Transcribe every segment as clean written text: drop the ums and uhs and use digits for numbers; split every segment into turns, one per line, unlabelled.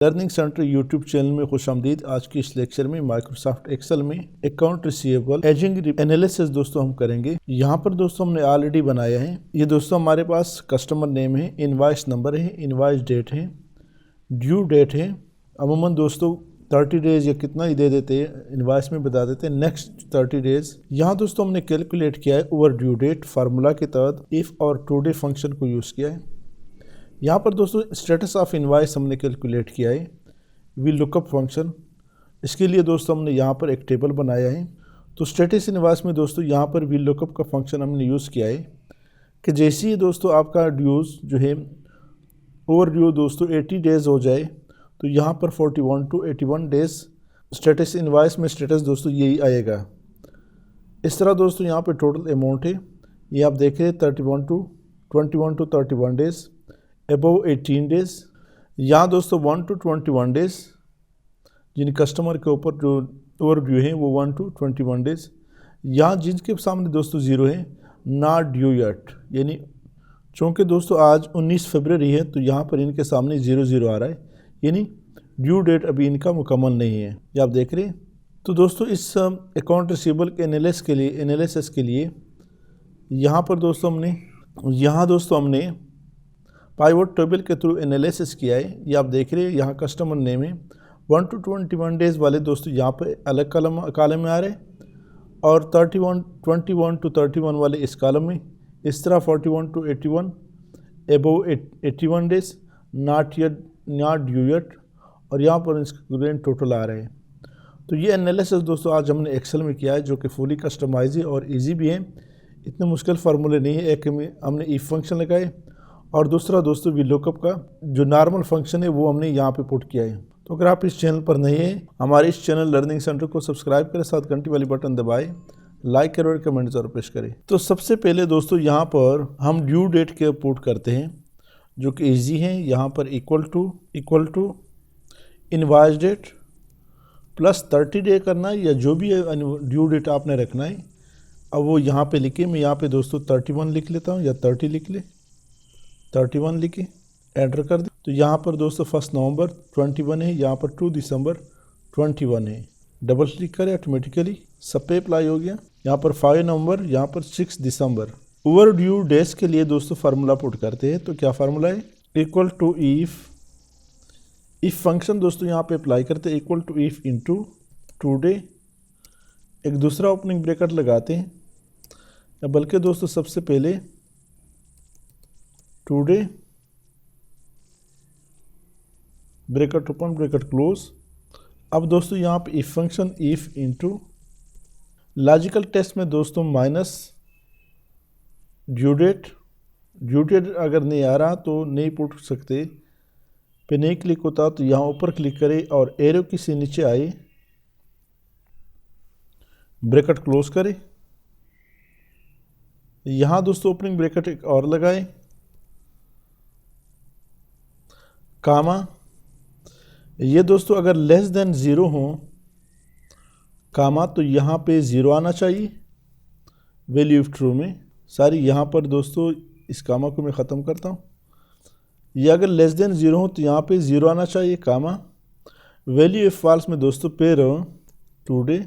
Learning centre YouTube channel में खुशामदीद। आज की इस लेक्चर में माइक्रोसॉफ्ट एक्सेल में अकाउंट रिसीवेबल एजिंग एनालिसिस दोस्तों हम करेंगे। यहाँ पर दोस्तों हमने ऑलरेडी बनाया है। ये दोस्तों हमारे पास कस्टमर नेम है, इनवॉइस नंबर है, इनवॉइस डेट है, ड्यू डेट है। अमूमन दोस्तों 30 डेज या कितना ही दे देते हैं, इनवॉइस में बता देते हैं नेक्स्ट 30 डेज। यहाँ दोस्तों हमने कैलकुलेट किया है ओवर ड्यू डेट फार्मूला के तहत इफ़ और टुडे फंक्शन को यूज़ किया है। यहाँ पर दोस्तों स्टेटस ऑफ इनवॉइस हमने कैलकुलेट किया है वी लुकअप फंक्शन। इसके लिए दोस्तों हमने यहाँ पर एक टेबल बनाया है। तो स्टेटस इनवॉइस में दोस्तों यहाँ पर वी लुकअप का फंक्शन हमने यूज़ किया है कि जैसे ही दोस्तों आपका ड्यूज़ जो है ओवर ड्यू दोस्तों 80 डेज़ हो जाए तो यहाँ पर 41 to 81 डेज़ स्टेटस इनवॉइस में स्टेटस दोस्तों यही आएगा। इस तरह दोस्तों यहाँ पे टोटल अमाउंट है, ये आप देख रहे हैं 21 to 31 डेज़, अबव 18 डेज़। यहाँ दोस्तों 1 to 21 डेज़ जिन कस्टमर के ऊपर जो ओवर ड्यू है वो 1 to 21 डेज़। यहाँ जिनके सामने दोस्तों ज़ीरो है नॉट ड्यू यट, यानी चूँकि दोस्तों आज 19 फरवरी है तो यहाँ पर इनके सामने 00 आ रहा है, यानी ड्यू डेट अभी इनका मुकम्मल नहीं है। ये आप देख रहे हैं। तो दोस्तों इस अकाउंट रिसीवेबल के एनालिसिस के लिए यहाँ पर दोस्तों हमने पाइवट टेबल के थ्रू एनालिसिस किया है। ये आप देख रहे हैं। यहाँ कस्टमर नेम है 1 to 21 डेज़ वाले दोस्तों यहाँ पे अलग कॉलम में आ रहे हैं और 21 to 31 वाले इस कॉलम में। इस तरह 41 to 81 above 81 days not due yet, और यहाँ पर इसका ग्रेड टोटल आ रहे हैं। तो ये एनालिसिस दोस्तों आज हमने एक्सेल में किया है जो कि फुली कस्टमाइज है और इजी भी है, इतने मुश्किल फार्मूले नहीं है। एक में हमने इफ फंक्शन लगाए और दूसरा दोस्तों वी लुकअप का जो नॉर्मल फंक्शन है वो हमने यहाँ पे पुट किया है। तो अगर आप इस चैनल पर नहीं है, हमारे इस चैनल लर्निंग सेंटर को सब्सक्राइब करें, साथ घंटी वाली बटन दबाएं, लाइक करें और कमेंट जरूर पेश करें। तो सबसे पहले दोस्तों यहाँ पर हम ड्यू डेट के पुट करते हैं जो कि ईजी है। यहाँ पर equal to invoice date plus 30 day करना है या जो भी ड्यू डेट आपने रखना है। अब वो यहाँ पे लिखे, मैं यहाँ पे दोस्तों 31 लिख लेता हूँ या 30 लिख ले, 31 लिखे एंटर कर दे। तो यहाँ पर दोस्तों 1 नवंबर 21 है, यहाँ पर 2 दिसंबर 21 है। डबल क्लिक करें, ऑटोमेटिकली सब पे अप्लाई हो गया। यहाँ पर 5 नवंबर, यहाँ पर 6 दिसंबर। ओवर ड्यू डेज के लिए दोस्तों फार्मूला पुट करते हैं। तो क्या फार्मूला है, इक्वल टू इफ फंक्शन दोस्तों यहाँ पे अप्लाई करते हैं, equal to if into today. एक दूसरा ओपनिंग ब्रैकेट लगाते हैं, या बल्कि दोस्तों सबसे पहले today bracket open bracket close. अब दोस्तों यहाँ पे if function if into logical test में दोस्तों माइनस ड्यू डेट अगर नहीं आ रहा तो नहीं पुट सकते, पे नहीं क्लिक होता तो यहाँ ऊपर क्लिक करें और एरो की से नीचे आए, ब्रैकेट क्लोज करें। यहाँ दोस्तों ओपनिंग ब्रैकेट एक और लगाएं, कामा। ये दोस्तों अगर लेस देन 0 हो कामा तो यहाँ पे 0 आना चाहिए वैल्यू ऑफ ट्रू में सारी। यहाँ पर दोस्तों इस कामा को मैं ख़त्म करता हूँ। ये अगर लेस देन 0 हो तो यहाँ पे 0 आना चाहिए कामा। वैल्यू ऑफ फॉल्स में दोस्तों पे today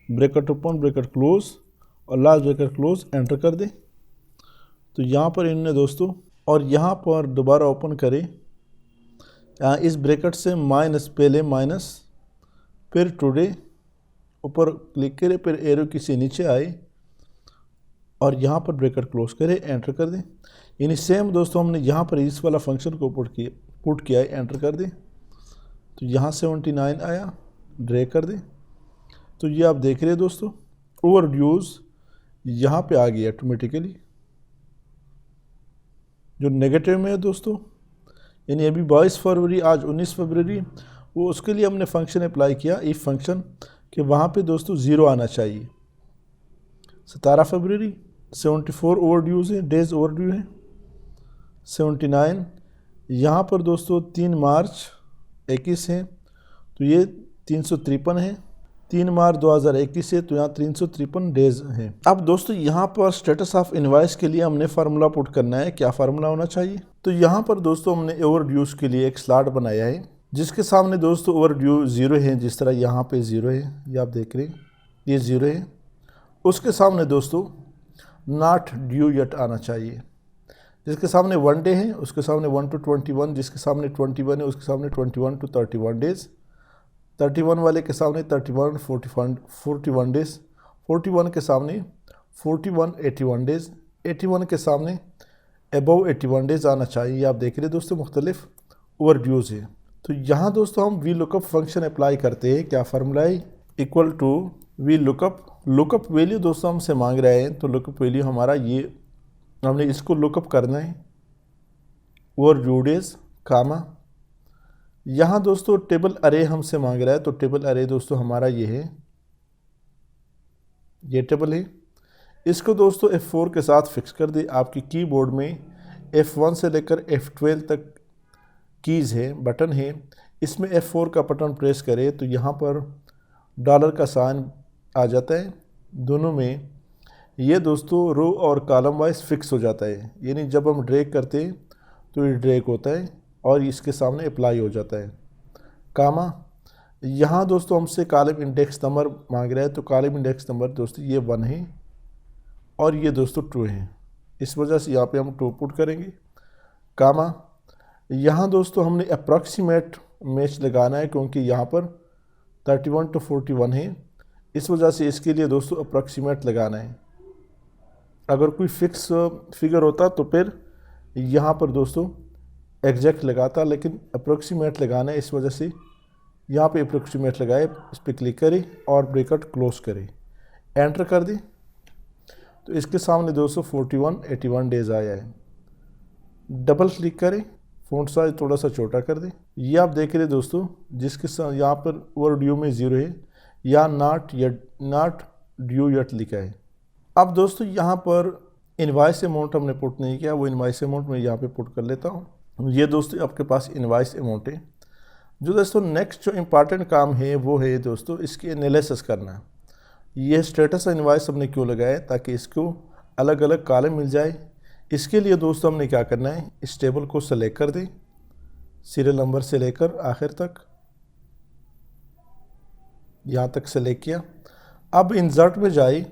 bracket open bracket close और लास्ट ब्रैकेट क्लोज एंटर कर दे। तो यहाँ पर इन्होंने दोस्तों, और यहाँ पर दोबारा ओपन करें, यहाँ इस ब्रैकेट से माइनस, पहले माइनस फिर टुडे, ऊपर क्लिक करें, फिर एरो किसी नीचे आए और यहाँ पर ब्रैकेट क्लोज करें, एंटर कर दें। यानी सेम दोस्तों हमने यहाँ पर इस वाला फंक्शन को पुट किया है, एंटर कर दें। तो यहाँ 79 आया, ड्रैग कर दें। तो ये आप देख रहे हैं दोस्तों ओवर ड्यूज यहाँ पे आ गया ऑटोमेटिकली। जो नेगेटिव में है दोस्तों, यानी अभी 22 फरवरी, आज 19 फरवरी, वो उसके लिए हमने फंक्शन अप्लाई किया इफ फंक्शन कि वहाँ पे दोस्तों 0 आना चाहिए। 17 फरवरी 74 ओवर ड्यूज है, डेज ओवर ड्यू है 79। यहाँ पर दोस्तों 3 मार्च 21 है तो ये 353 है। 3 मार्च 2021 है तो यहाँ 353 डेज हैं। अब दोस्तों यहाँ पर स्टेटस ऑफ इनवॉइस के लिए हमने फार्मूला पुट करना है। क्या फार्मूला होना चाहिए, तो यहाँ पर दोस्तों हमने ओवरड्यूज के लिए एक स्लॉट बनाया है जिसके सामने दोस्तों ओवरड्यू 0 है, जिस तरह यहाँ पे 0 है, ये आप देख रहे हैं, ये 0 है। उसके सामने दोस्तों नॉट ड्यू येट आना चाहिए। जिसके सामने 1 डे है उसके सामने 1 to 21, जिसके सामने 21 है उसके सामने 21 to 31 डेज, 31 वाले के सामने 31 41 डेज, 41 के सामने 41 81 डेज, 81 के सामने अबव 81 डेज आना चाहिए। आप देख रहे हैं दोस्तों मुख्तलिफ ओवरड्यूज है। तो यहाँ दोस्तों हम वी लुकअप फंक्शन अप्लाई करते हैं। क्या फार्मूला है? Equal to V lookup value दोस्तों हमसे मांग रहे हैं, तो लुकअप वैल्यू हमारा ये, हमने इसको लुकअप करना है ओवरड्यू डेज कामा। यहाँ दोस्तों टेबल अरे हमसे मांग रहा है, तो टेबल अरे दोस्तों हमारा ये है, ये टेबल है। इसको दोस्तों F4 के साथ फिक्स कर दे। आपकी कीबोर्ड में F1 से लेकर F12 तक कीज़ है, बटन है, इसमें F4 का बटन प्रेस करें तो यहाँ पर डॉलर का साइन आ जाता है। दोनों में ये दोस्तों रो और कॉलम वाइज फिक्स हो जाता है, यानी जब हम ड्रैग करते हैं तो ये ड्रैग होता है और इसके सामने अप्लाई हो जाता है कामा। यहाँ दोस्तों हमसे कॉलम इंडेक्स नंबर मांग रहा है, तो कॉलम इंडेक्स नंबर दोस्तों ये 1 है और ये दोस्तों 2 है, इस वजह से यहाँ पे हम 2 पुट करेंगे कामा। यहाँ दोस्तों हमने अप्रॉक्सीमेट मैच लगाना है क्योंकि यहाँ पर 31 to 41 है, इस वजह से इसके लिए दोस्तों अप्रॉक्सीमेट लगाना है। अगर कोई फिक्स फिगर होता तो फिर यहाँ पर दोस्तों एग्जैक्ट लगाता, लेकिन अप्रॉक्सीमेट लगाना है, इस वजह से यहाँ पे अप्रॉक्सीमेट लगाए, इस पर क्लिक करें और ब्रैकेट क्लोज करें, एंटर कर दें। तो इसके सामने दोस्तों 41 81 डेज आया है। डबल क्लिक करें, फ़ॉन्ट साइज थोड़ा सा छोटा कर दें। ये आप देख रहे हैं दोस्तों, जिसके यहाँ पर ओवरड्यू में 0 है या नॉट ड्यू येट लिखा है। अब दोस्तों यहाँ पर इनवॉइस अमाउंट हमने पुट नहीं किया, वो इनवॉइस अमाउंट मैं यहाँ पे पुट कर लेता हूँ। ये दोस्तों आपके पास इनवॉइस अमाउंट है। जो दोस्तों नेक्स्ट जो इम्पॉर्टेंट काम है वो है दोस्तों इसकी एनालिसिस करना। ये स्टेटस इनवॉइस हमने क्यों लगाया, ताकि इसको अलग अलग कॉलम मिल जाए। इसके लिए दोस्तों हमने क्या करना है, इस टेबल को सेलेक्ट कर दें, सीरियल नंबर से लेकर आखिर तक, यहाँ तक सेलेक्ट किया। अब इंसर्ट में जाए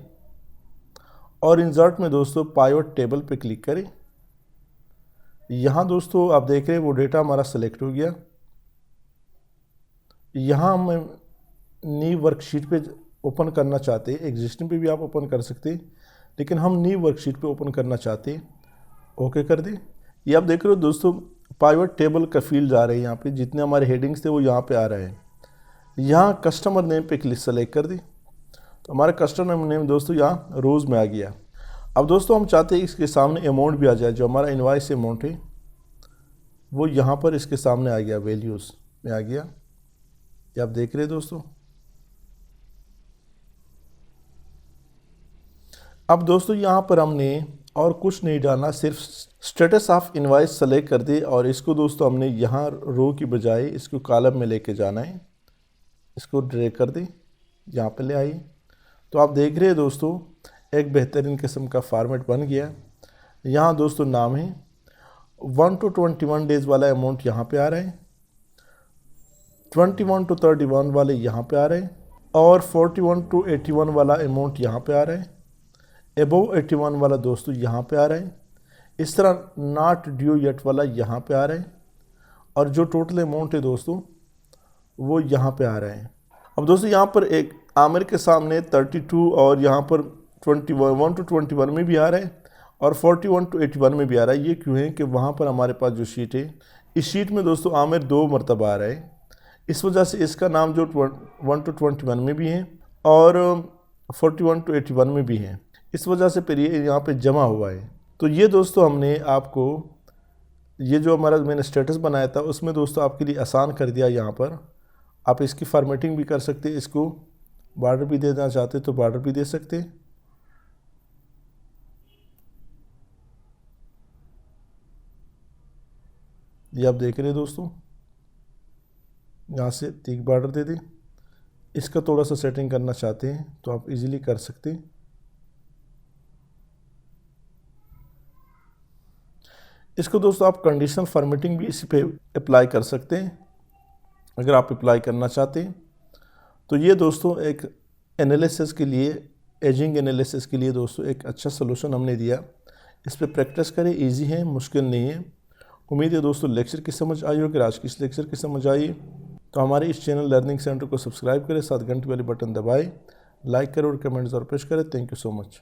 और इंसर्ट में दोस्तों पाइवट टेबल पे क्लिक करें। यहाँ दोस्तों आप देख रहे हैं वो डेटा हमारा सेलेक्ट हो गया। यहाँ हम न्यू वर्कशीट पे ओपन करना चाहते हैं, एग्जिस्टिंग पे भी आप ओपन कर सकते हैं, लेकिन हम न्यू वर्कशीट पे ओपन करना चाहते हैं, ओके कर दें। ये आप देख रहे हो दोस्तों पाइवट टेबल का फील्ड आ रहे हैं, यहाँ पे जितने हमारे हेडिंग्स थे वो यहाँ पे आ रहे हैं। यहाँ कस्टमर नेम पे क्लिक सेलेक्ट कर दें, तो हमारा कस्टमर नेम दोस्तों यहाँ रोज़ में आ गया। अब दोस्तों हम चाहते हैं इसके सामने अमाउंट भी आ जाए, जो हमारा इनवॉइस अमाउंट है वो यहाँ पर इसके सामने आ गया, वैल्यूज़ में आ गया। ये आप देख रहे हैं दोस्तों। अब दोस्तों यहाँ पर हमने और कुछ नहीं डालना, सिर्फ स्टेटस ऑफ इनवॉइस सेलेक्ट कर दे और इसको दोस्तों हमने यहाँ रो की बजाय इसको कॉलम में लेके जाना है। इसको ड्रैग कर दें, यहाँ पे ले आइए। तो आप देख रहे हैं दोस्तों एक बेहतरीन किस्म का फॉर्मेट बन गया। यहाँ दोस्तों नाम है 1 to 21 डेज़ वाला अमाउंट यहाँ पे आ रहा है, 21 to 31 वाले यहाँ पे आ रहे हैं और 41 to 81 वाला अमाउंट यहाँ पे आ रहा है। अबव 81 वाला दोस्तों यहाँ पे आ रहा है। इस तरह नॉट ड्यू येट वाला यहाँ पे आ रहा है और जो टोटल अमाउंट है दोस्तों वो यहाँ पे आ रहा है। अब दोस्तों यहाँ पर एक आमिर के सामने 32 और यहाँ पर 21 to 21 में भी आ रहा है और 41 to 81 में भी आ रहा है। ये क्यों है कि वहाँ पर हमारे पास जो शीट है, इस शीट में दोस्तों आमिर 2 मरतबा आ रहा है, इस वजह से इसका नाम जो 1 to 21 में भी है और 41 to 81 में भी है, इस वजह से फिर ये यहाँ पे जमा हुआ है। तो ये दोस्तों हमने आपको ये जो हमारा मैंने स्टेटस बनाया था उसमें दोस्तों आपके लिए आसान कर दिया। यहाँ पर आप इसकी फॉर्मेटिंग भी कर सकते हैं, इसको बॉर्डर भी देना चाहते तो बॉर्डर भी दे सकते हैं। ये आप देख रहे हैं दोस्तों, यहाँ से तीक बॉर्डर दे दें। इसका थोड़ा सा सेटिंग करना चाहते हैं तो आप इजीली कर सकते हैं। इसको दोस्तों आप कंडीशनल फॉर्मेटिंग भी इसी पे अप्लाई कर सकते हैं अगर आप अप्लाई करना चाहते हैं। तो ये दोस्तों एक एनालिसिस के लिए, एजिंग एनालिसिस के लिए दोस्तों एक अच्छा सलूशन हमने दिया। इस पर प्रैक्टिस करें, इजी है, मुश्किल नहीं है। उम्मीद है दोस्तों लेक्चर की समझ आई हो। अगर आज की इस लेक्चर की समझ आई तो हमारे इस चैनल लर्निंग सेंटर को सब्सक्राइब करें, साथ घंटे वाले बटन दबाएं, लाइक करें और कमेंट्स और पेश करें। Thank you so much.